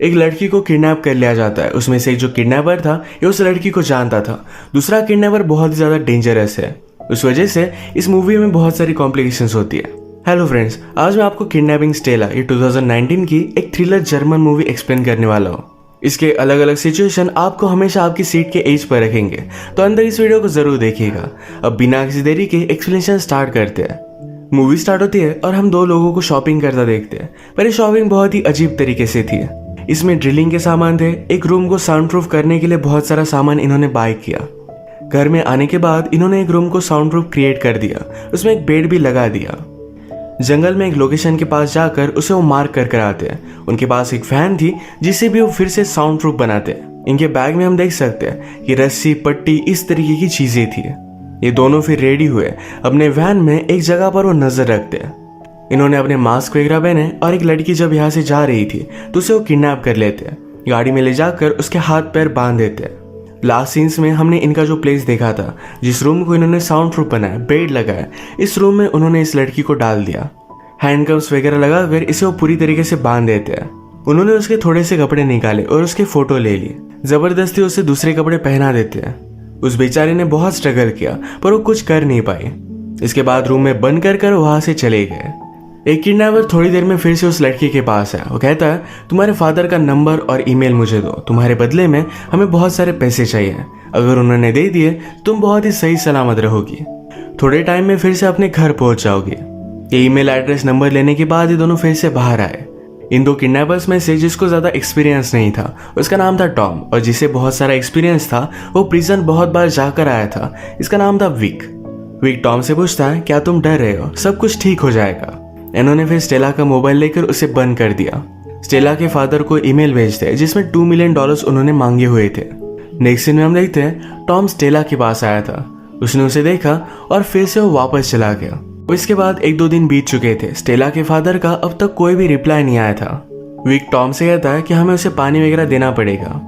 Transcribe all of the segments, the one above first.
एक लड़की को किडनैप कर लिया जाता है। उसमें से एक जो किडनैपर था ये उस लड़की को जानता था। दूसरा किडनैपर बहुत ही ज़्यादा डेंजरस है। उस वजह से इस मूवी में बहुत सारी कॉम्प्लिकेशंस होती है। हेलो फ्रेंड्स, आज मैं आपको किडनैपिंग स्टेला ये 2019 की एक थ्रिलर जर्मन मूवी एक्सप्लेन करने वाला हूँ। इसके अलग अलग सिचुएशन आपको हमेशा आपकी सीट के एज पर रखेंगे, तो अंदर इस वीडियो को जरूर देखिएगा। अब बिना किसी देरी के एक्सप्लेनेशन स्टार्ट करते हैं। मूवी स्टार्ट होती है और हम दो लोगों को शॉपिंग करता देखते हैं, पर ये शॉपिंग बहुत ही अजीब तरीके से थी। इसमें ड्रिलिंग के सामान थे, एक रूम को साउंड प्रूफ करने के लिए बहुत सारा सामान इन्होंने बाय किया। घर में आने के बाद इन्होंने एक रूम को साउंड प्रूफ क्रिएट कर दिया, उसमें एक बेड भी लगा दिया। जंगल में एक लोकेशन के पास जाकर उसे वो मार्क कर आते हैं। उनके पास एक फैन थी जिसे भी वो फिर से साउंड प्रूफ बनाते हैं। इनके बैग में हम देख सकते हैं कि रस्सी, पट्टी, इस तरीके की चीजें थी। ये दोनों फिर रेडी हुए, अपने वैन में एक जगह पर वो नजर रखते हैं। इन्होंने अपने मास्क वगैरह पहने और एक लड़की जब यहाँ से जा रही थी तो उसे वो किडनैप कर लेते हैं। गाड़ी में ले जाकर उसके हाथ पैर बांध देते हैं। लास्ट सीन्स में हमने इनका जो प्लेस देखा था, जिस रूम को इन्होंने साउंड प्रूफ बनाया, बेड लगाया, इस रूम में उन्होंने इस लड़की को डाल दिया। हैंडकफ्स वगैरह लगाकर इसे वो पूरी तरीके से बांध देते हैं। उन्होंने उसके थोड़े से कपड़े निकाले और उसके फोटो ले लिए। जबरदस्ती उसे दूसरे कपड़े पहना देते हैं। उस बेचारे ने बहुत स्ट्रगल किया पर वो कुछ कर नहीं पाई। इसके बाद रूम में बंद कर वहां से चले गए। एक किडनैपर थोड़ी देर में फिर से उस लड़की के पास है। वो कहता है, तुम्हारे फादर का नंबर और ईमेल मुझे दो, तुम्हारे बदले में हमें बहुत सारे पैसे चाहिए। अगर उन्होंने दे दिए तुम बहुत ही सही सलामत रहोगी। थोड़े टाइम में फिर से अपने घर पहुंच जाओगी। ये ईमेल एड्रेस नंबर लेने के बाद ये दोनों फिर से बाहर आए। इन दो किडनैपर्स में से जिसको ज्यादा एक्सपीरियंस नहीं था उसका नाम था टॉम, और जिसे बहुत सारा एक्सपीरियंस था वो प्रिजन बहुत बार जाकर आया था, इसका नाम था विक। विक टॉम से पूछता है, क्या तुम डर रहे हो? सब कुछ ठीक हो जाएगा। इन्होंने फिर स्टेला का मोबाइल लेकर उसे बंद कर दिया। स्टेला के फादर को ईमेल भेजते हैं जिसमें $2 मिलियन उन्होंने मांगे हुए थे। नेक्स्ट सीन में हम देखते हैं टॉम स्टेला के पास आया था। उसने उसे देखा और फिर से वो वापस चला गया। इसके बाद 1-2 दिन बीत चुके थे। स्टेला के फादर का अब तक कोई भी रिप्लाई नहीं आया था। विक टॉम से कहता है कि हमें उसे पानी वगैरह देना पड़ेगा।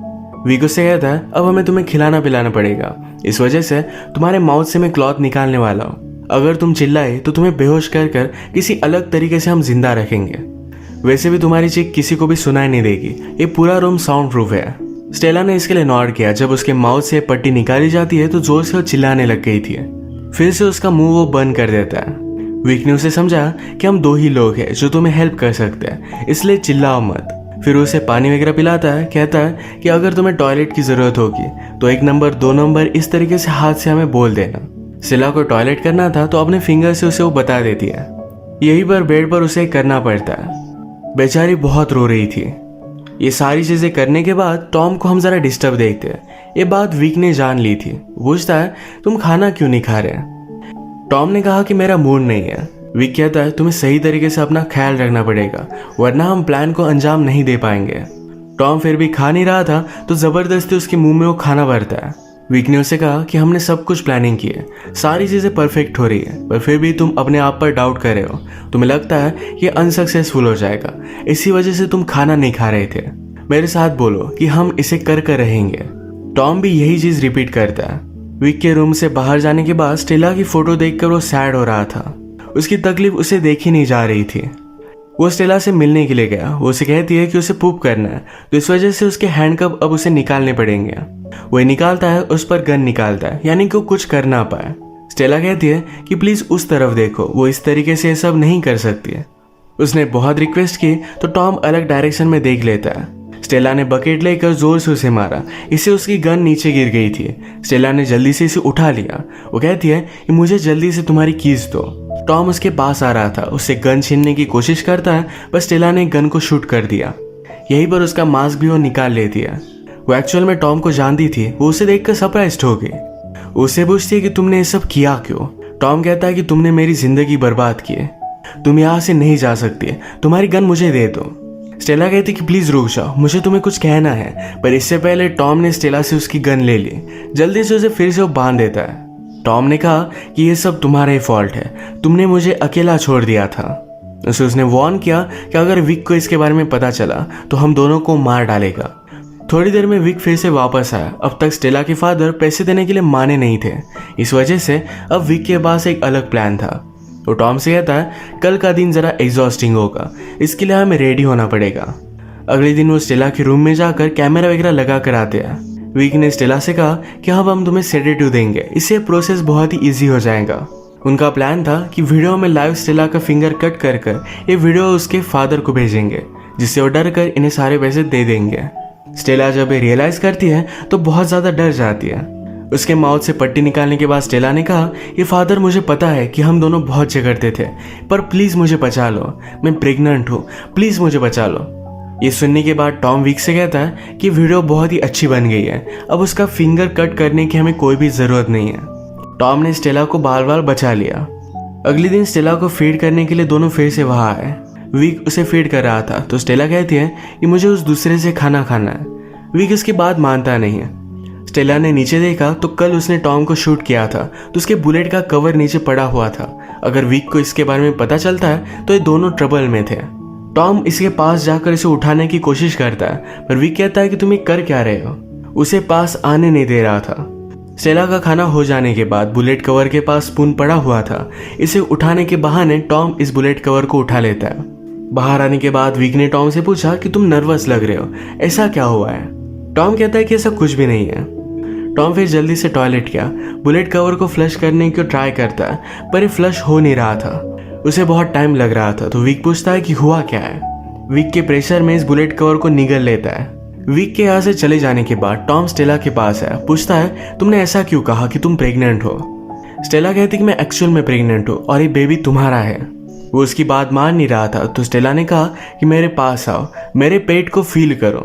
विक उससे कहता है, अब हमें तुम्हें खिलाना पिलाना पड़ेगा, इस वजह से तुम्हारे माउथ से मैं क्लॉथ निकालने वाला हूँ। अगर तुम चिल्लाए तो तुम्हें बेहोश कर किसी अलग तरीके से हम जिंदा रखेंगे। वैसे भी तुम्हारी चीख किसी को भी सुनाई नहीं देगी। ये पूरा रूम साउंड प्रूफ है। स्टेला ने इसके लिए नॉड किया। जब उसके माउथ से पट्टी निकाली जाती है तो जोर से वो चिल्लाने लग गई थी। फिर से उसका मुंह वो बंद कर देता है। विक ने उसे समझा कि हम 2 ही लोग हैं जो तुम्हें हेल्प कर सकते हैं, इसलिए चिल्लाओ मत। फिर उसे पानी वगैरह पिलाता है। कहता है कि अगर तुम्हें टॉयलेट की जरूरत होगी तो 1 नंबर 2 नंबर इस तरीके से हाथ से हमें बोल देना। स्टेला को टॉयलेट करना था तो अपने फिंगर से उसे वो बता देती है। यही पर बेड पर उसे करना पड़ता है। बेचारी बहुत रो रही थी। ये सारी चीजें करने के बाद टॉम को हम जरा डिस्टर्ब देखते हैं। ये बात विक ने जान ली थी। पूछता है, तुम खाना क्यों नहीं खा रहे? टॉम ने कहा कि मेरा मूड नहीं है। विक कहता है, तुम्हें सही तरीके से अपना ख्याल रखना पड़ेगा, वरना हम प्लान को अंजाम नहीं दे पाएंगे। टॉम फिर भी खा नहीं रहा था तो जबरदस्ती उसके मुंह में वो खाना भरता है। विक ने उसे कहा कि हमने सब कुछ प्लानिंग की है, सारी चीजें परफेक्ट हो रही है, पर फिर भी तुम अपने आप पर डाउट कर रहे हो। तुम्हें लगता है ये अनसक्सेसफुल हो जाएगा, इसी वजह से तुम खाना नहीं खा रहे थे। मेरे साथ बोलो कि हम इसे कर रहेंगे। टॉम भी यही चीज रिपीट करता है। विक के रूम से बाहर जाने के बाद स्टेला की फोटो देखकर वो सैड हो रहा था। उसकी तकलीफ उसे देखी नहीं जा रही थी। वो स्टेला से मिलने के लिए गया। वो उसे कहती है कि उसे पूप करना है, तो इस वजह से उसके हैंडकफ अब उसे निकालने पड़ेंगे। वो निकालता है, उस पर गन निकालता है, यानी कि वो कुछ कर ना पाए। स्टेला कहती है कि प्लीज उस तरफ देखो, वो इस तरीके से सब नहीं कर सकती है। उसने बहुत रिक्वेस्ट की तो टॉम अलग डायरेक्शन में देख लेता है। स्टेला ने बकेट लेकर जोर से उसे मारा, इससे उसकी गन नीचे गिर गई थी। स्टेला ने जल्दी से इसे उठा लिया। वो कहती है कि मुझे जल्दी से तुम्हारी कीज दो। टॉम उसके पास आ रहा था, उससे गन छीनने की कोशिश करता है, पर स्टेला ने गन को शूट कर दिया। यहीं पर उसका मास्क भी वो निकाल लेती है। वो एक्चुअल में टॉम को जानती थी। वो उसे देखकर सरप्राइज्ड हो गई। उससे पूछती है कि तुमने ये सब किया क्यों? टॉम कहता है कि तुमने मेरी जिंदगी बर्बाद की है, तुम यहाँ से नहीं जा सकती, तुम्हारी गन मुझे दे दो। स्टेला कहती कि प्लीज रुक जाओ, मुझे तुम्हें कुछ कहना है। पर इससे पहले टॉम ने स्टेला से उसकी गन ले ली। जल्दी से उसे फिर से वो बांध देता है। टॉम ने कहा कि ये सब तुम्हारा ही फॉल्ट है, तुमने मुझे अकेला छोड़ दिया था। उसने वार्न किया कि अगर विक को इसके बारे में पता चला तो हम दोनों को मार डालेगा। थोड़ी देर में विक फिर से वापस आया। अब तक स्टेला के फादर पैसे देने के लिए माने नहीं थे, इस वजह से अब विक के पास एक अलग प्लान था। तो टॉम से कहता है, कल का दिन जरा एग्जॉस्टिंग होगा, इसके लिए हमें रेडी होना पड़ेगा। अगले दिन वो स्टेला के रूम में जाकर कैमरा वगैरह लगा कर आते हैं। विक ने स्टेला से कहा कि अब हम तुम्हें सेडेटिव देंगे, इससे प्रोसेस बहुत ही ईजी हो जाएगा। उनका प्लान था कि वीडियो में लाइव स्टेला का फिंगर कट कर ये वीडियो उसके फादर को भेजेंगे, जिससे वो डर कर इन्हें सारे पैसे दे देंगे। स्टेला जब ये रियलाइज करती है तो बहुत ज़्यादा डर जाती है। उसके माउथ से पट्टी निकालने के बाद स्टेला ने कहा, ये फादर मुझे पता है कि हम दोनों बहुत झगड़ते थे, पर प्लीज़ मुझे बचा लो, मैं प्रेग्नेंट हूँ, प्लीज़ मुझे बचा लो। ये सुनने के बाद टॉम विक से कहता है कि वीडियो बहुत ही अच्छी बन गई है, अब उसका फिंगर कट करने की हमें कोई भी ज़रूरत नहीं है। टॉम ने स्टेला को बार बार बचा लिया। अगले दिन स्टेला को फीड करने के लिए दोनों फिर से वहाँ आए। विक उसे फीड कर रहा था तो स्टेला कहती है कि मुझे उस दूसरे से खाना खाना है। विक इसकी बात मानता नहीं है। स्टेला ने नीचे देखा तो कल उसने टॉम को शूट किया था तो उसके बुलेट का कवर नीचे पड़ा हुआ था। अगर विक को इसके बारे में पता चलता है तो ये दोनों ट्रबल में थे। टॉम इसके पास जाकर इसे उठाने की कोशिश करता है, पर विक कहता है कि तुम ये कर क्या रहे हो, उसे पास आने नहीं दे रहा था। स्टेला का खाना हो जाने के बाद बुलेट कवर के पास स्पून पड़ा हुआ था। इसे उठाने के बहाने टॉम इस बुलेट कवर को उठा लेता है। बाहर आने के बाद विक ने टॉम से पूछा कि तुम नर्वस लग रहे हो, ऐसा क्या हुआ है। टॉम कहता है कि ऐसा कुछ भी नहीं है। टॉम फिर जल्दी से टॉयलेट गया, बुलेट कवर को फ्लश करने की ट्राई करता है, पर ये फ्लश हो नहीं रहा था। उसे बहुत टाइम लग रहा था तो विक पूछता है कि हुआ क्या है। विक के प्रेशर में इस बुलेट कवर को निगल लेता है। विक के यहाँ से चले जाने के बाद टॉम स्टेला के पास है, पूछता है तुमने ऐसा क्यों कहा कि तुम प्रेग्नेंट हो। स्टेला कहती कि मैं एक्चुअल में प्रेग्नेंट हूँ और ये बेबी तुम्हारा है। वो उसकी बात मान नहीं रहा था तो स्टेला ने कहा कि मेरे पास आओ, मेरे पेट को फील करो।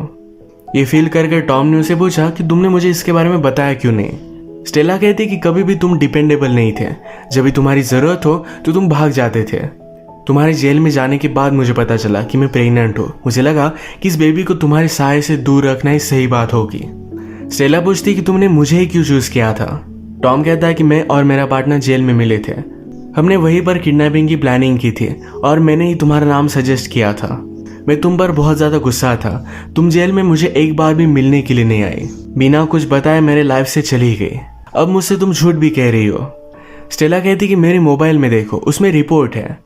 ये फील कर टॉम ने उसे पूछा कि तुमने मुझे इसके बारे में बताया क्यों नहीं। स्टेला कहती कि कभी भी तुम डिपेंडेबल नहीं थे, जब भी तुम्हारी ज़रूरत हो तो तुम भाग जाते थे। तुम्हारे जेल में जाने के बाद मुझे पता चला कि मैं प्रेग्नेंट हूँ। मुझे लगा कि इस बेबी को तुम्हारे साये से दूर रखना ही सही बात होगी। स्टेला पूछती कि तुमने मुझे ही क्यों चूज़ किया था। टॉम कहता है कि मैं और मेरा पार्टनर जेल में मिले थे, हमने वहीं पर किडनैपिंग की प्लानिंग की थी और मैंने ही तुम्हारा नाम सजेस्ट किया था। मैं तुम पर बहुत ज़्यादा गुस्सा था, तुम जेल में मुझे एक बार भी मिलने के लिए नहीं आई, बिना कुछ बताए मेरे लाइफ से चली गई। अब मुझसे तुम झूठ भी कह रही हो। स्टेला कहती कि मेरे मोबाइल में देखो, उसमें रिपोर्ट है।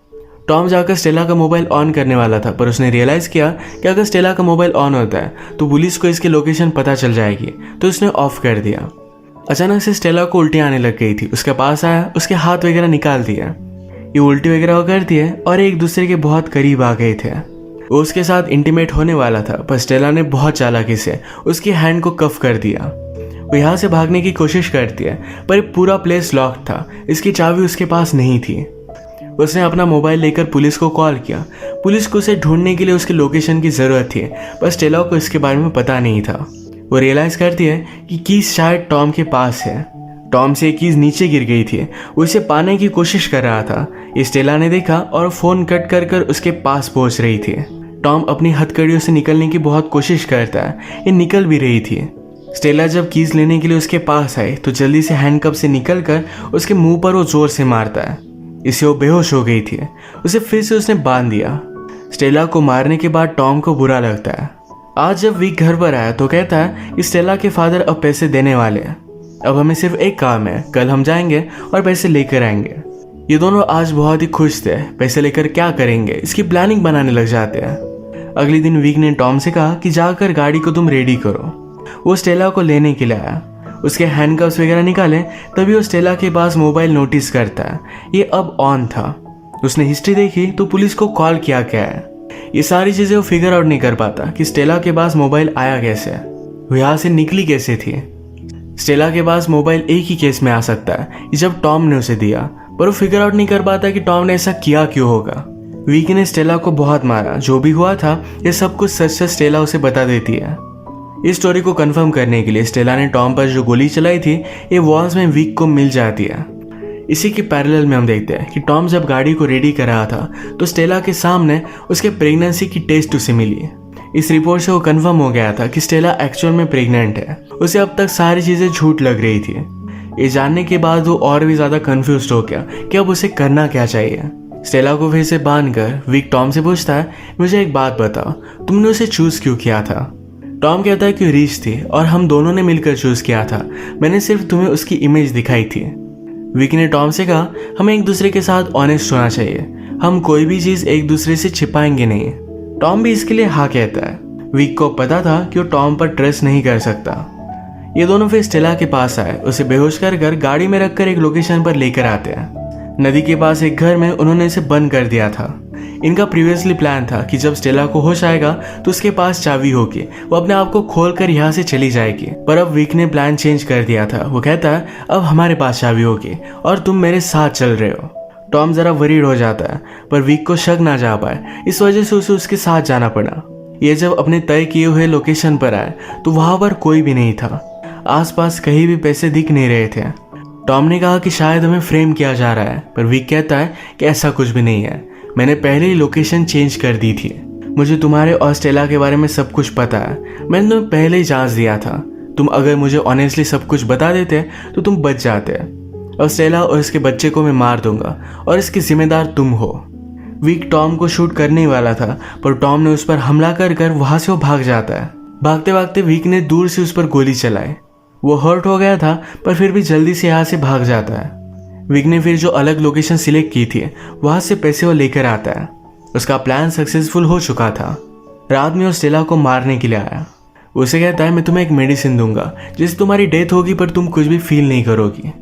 टॉम जाकर स्टेला का मोबाइल ऑन करने वाला था, पर उसने रियलाइज़ किया कि अगर स्टेला का मोबाइल ऑन होता है तो पुलिस को इसकी लोकेशन पता चल जाएगी, तो उसने ऑफ कर दिया। अचानक से स्टेला को उल्टी आने लग गई थी। उसके पास आया, उसके हाथ वगैरह निकाल दिया। ये उल्टी वगैरह करती है और एक दूसरे के बहुत करीब आ गए थे। वो उसके साथ इंटीमेट होने वाला था, पर स्टेला ने बहुत चालाकी से उसकी हैंड को कफ कर दिया। वो यहाँ से भागने की कोशिश करती है, पर पूरा प्लेस लॉक था, इसकी चाबी उसके पास नहीं थी। उसने अपना मोबाइल लेकर पुलिस को कॉल किया। पुलिस को उसे ढूंढने के लिए उसकी लोकेशन की ज़रूरत थी, पर स्टेला को इसके बारे में पता नहीं था। वो रियलाइज़ करती है कि कीज शायद टॉम के पास है। टॉम से कीज नीचे गिर गई थी, वो इसे पाने की कोशिश कर रहा था। ये स्टेला ने देखा और फ़ोन कट कर उसके पास पहुंच रही थी। टॉम अपनी हथकड़ियों से निकलने की बहुत कोशिश करता है, ये निकल भी रही थी। स्टेला जब कीज लेने के लिए उसके पास आई तो जल्दी से हैंडकफ से निकलकर उसके मुंह पर वो जोर से मारता है। इससे वो बेहोश हो गई थी। उसे फिर से उसने बांध दिया। स्टेला को मारने के बाद टॉम को बुरा लगता है। आज जब विक घर पर आया तो कहता है कि स्टेला के फादर अब पैसे देने वाले हैं, अब हमें सिर्फ एक काम है, कल हम जाएंगे और पैसे लेकर आएंगे। ये दोनों आज बहुत ही खुश थे। पैसे लेकर क्या करेंगे इसकी प्लानिंग बनाने लग जाते हैं। अगले दिन विक ने टॉम से कहा कि जाकर गाड़ी को तुम रेडी करो। वो स्टेला को लेने के लिए आया। उसके हैंडकफ्स वगैरह निकाले, तभी वो स्टेला के पास मोबाइल नोटिस करता है, ये अब ऑन था। उसने हिस्ट्री देखी तो पुलिस को कॉल किया गया है। ये सारी चीज़ें वो फिगर आउट नहीं कर पाता कि स्टेला के पास मोबाइल आया कैसे, वो यहाँ से निकली कैसे थी। स्टेला के पास मोबाइल एक ही केस में आ सकता है, जब टॉम ने उसे दिया, पर वो फिगर आउट नहीं कर पाता कि टॉम ने ऐसा किया क्यों होगा। विक ने स्टेला को बहुत मारा, जो भी हुआ था ये सब कुछ सच सच स्टेला उसे बता देती है। इस स्टोरी को कंफर्म करने के लिए स्टेला ने टॉम पर जो गोली चलाई थी ये वॉल्स में विक को मिल जाती है। इसी के पैरेलल में हम देखते हैं कि टॉम जब गाड़ी को रेडी कर रहा था तो स्टेला के सामने उसके प्रेगनेंसी की टेस्ट उसे मिली। इस रिपोर्ट से वो कंफर्म हो गया था कि स्टेला एक्चुअल में प्रेग्नेंट है। उसे अब तक सारी चीज़ें झूठ लग रही थी। ये जानने के बाद वो और भी ज़्यादा कन्फ्यूज हो गया कि अब उसे करना क्या चाहिए। स्टेला को फिर से बांधकर विक टॉम से पूछता है, मुझे एक बात बताओ, तुमने उसे चूज़ क्यों किया था। टॉम कहता है कि रीच थी और हम दोनों ने मिलकर चूज़ किया था, मैंने सिर्फ तुम्हें उसकी इमेज दिखाई थी। विक ने टॉम से कहा, हमें एक दूसरे के साथ ऑनेस्ट होना चाहिए, हम कोई भी चीज़ एक दूसरे से छिपाएंगे नहीं। टॉम भी इसके लिए हाँ कहता है। विक को पता था कि वो टॉम पर ट्रस्ट नहीं कर सकता। ये दोनों फिर स्टेला के पास आए, उसे बेहोश कर गाड़ी में रखकर एक लोकेशन पर लेकर आते हैं। नदी के पास एक घर में उन्होंने इसे बंद कर दिया था। इनका प्रीवियसली प्लान था कि जब स्टेला को होश आएगा तो उसके पास चाबी होगी, वो अपने आप को खोलकर यहाँ से चली जाएगी। पर अब विक ने प्लान चेंज कर दिया था। वो कहता है अब हमारे पास चाबी होगी और तुम मेरे साथ चल रहे हो। टॉम जरा वरीड हो जाता है, पर विक को शक ना जा पाए, इस वजह से उसे उसके साथ जाना पड़ा। ये जब अपने तय किए हुए लोकेशन पर आए तो वहां पर कोई भी नहीं था। आसपास कहीं भी पैसे दिख नहीं रहे थे। टॉम ने कहा कि शायद हमें फ्रेम किया जा रहा है, पर विक कहता है कि ऐसा कुछ भी नहीं है, मैंने पहले ही लोकेशन चेंज कर दी थी। मुझे तुम्हारे और स्टेला के बारे में सब कुछ पता है, मैंने तुम्हें पहले ही जांच दिया था। तुम अगर मुझे ऑनेस्टली सब कुछ बता देते तो तुम बच जाते। और स्टेला और इसके बच्चे को मैं मार दूंगा और इसकी जिम्मेदार तुम हो। विक टॉम को शूट करने ही वाला था, पर टॉम ने उस पर हमला कर वहां से वो भाग जाता है। भागते भागते विक ने दूर से उस पर गोली चलाई। वो हर्ट हो गया था, पर फिर भी जल्दी से यहाँ से भाग जाता है। विक ने फिर जो अलग लोकेशन सिलेक्ट की थी वहां से पैसे वो लेकर आता है। उसका प्लान सक्सेसफुल हो चुका था। रात में वो स्टेला को मारने के लिए आया। उसे कहता है मैं तुम्हें एक मेडिसिन दूंगा जिससे तुम्हारी डेथ होगी, पर तुम कुछ भी फील नहीं करोगी।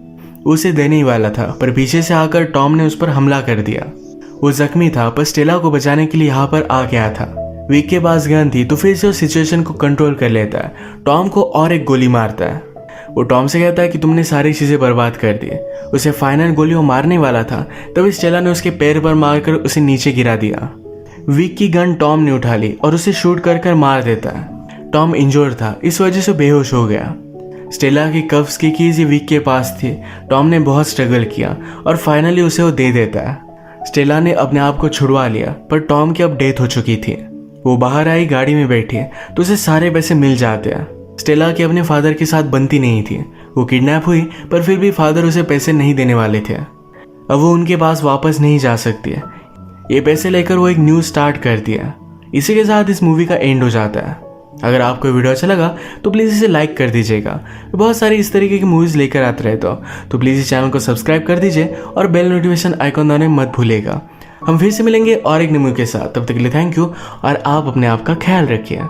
उसे देने ही वाला था, पर पीछे से आकर टॉम ने उस पर हमला कर दिया। वो जख्मी था, पर स्टेला को बचाने के लिए यहाँ पर आ गया था। विक के पास गन थी, तो फिर से वो सिचुएशन को कंट्रोल कर लेता है। टॉम को और एक गोली मारता है। वो टॉम से कहता है कि तुमने सारी चीजें बर्बाद कर दी। उसे फाइनल गोली वो मारने वाला था, तभी स्टेला ने उसके पैर पर मारकर उसे नीचे गिरा दिया। विक की गन टॉम ने उठा ली और उसे शूट कर मार देता है। टॉम इंजोर्ड था, इस वजह से बेहोश हो गया। स्टेला की कफ्स की कीज विक के पास थी। टॉम ने बहुत स्ट्रगल किया और फाइनली उसे वो दे देता है। स्टेला ने अपने आप को छुड़वा लिया, पर टॉम की अब डेथ हो चुकी थी। वो बाहर आई, गाड़ी में बैठी तो उसे सारे पैसे मिल जाते हैं। स्टेला की अपने फादर के साथ बनती नहीं थी। वो किडनैप हुई, पर फिर भी फादर उसे पैसे नहीं देने वाले थे। अब वो उनके पास वापस नहीं जा सकती है। ये पैसे लेकर वो एक न्यू स्टार्ट करती है। इसी के साथ इस मूवी का एंड हो जाता है। अगर आपको वीडियो अच्छा लगा तो प्लीज़ इसे लाइक कर दीजिएगा। बहुत सारी इस तरीके की मूवीज़ लेकर आते रहे तो प्लीज़ इस चैनल को सब्सक्राइब कर दीजिए और बेल नोटिफिकेशन आइकॉन दबाना मत भूलिएगा। हम फिर से मिलेंगे और एक न्यू मूवी के साथ। तब तक के लिए थैंक यू और आप अपने आप का ख्याल रखिए।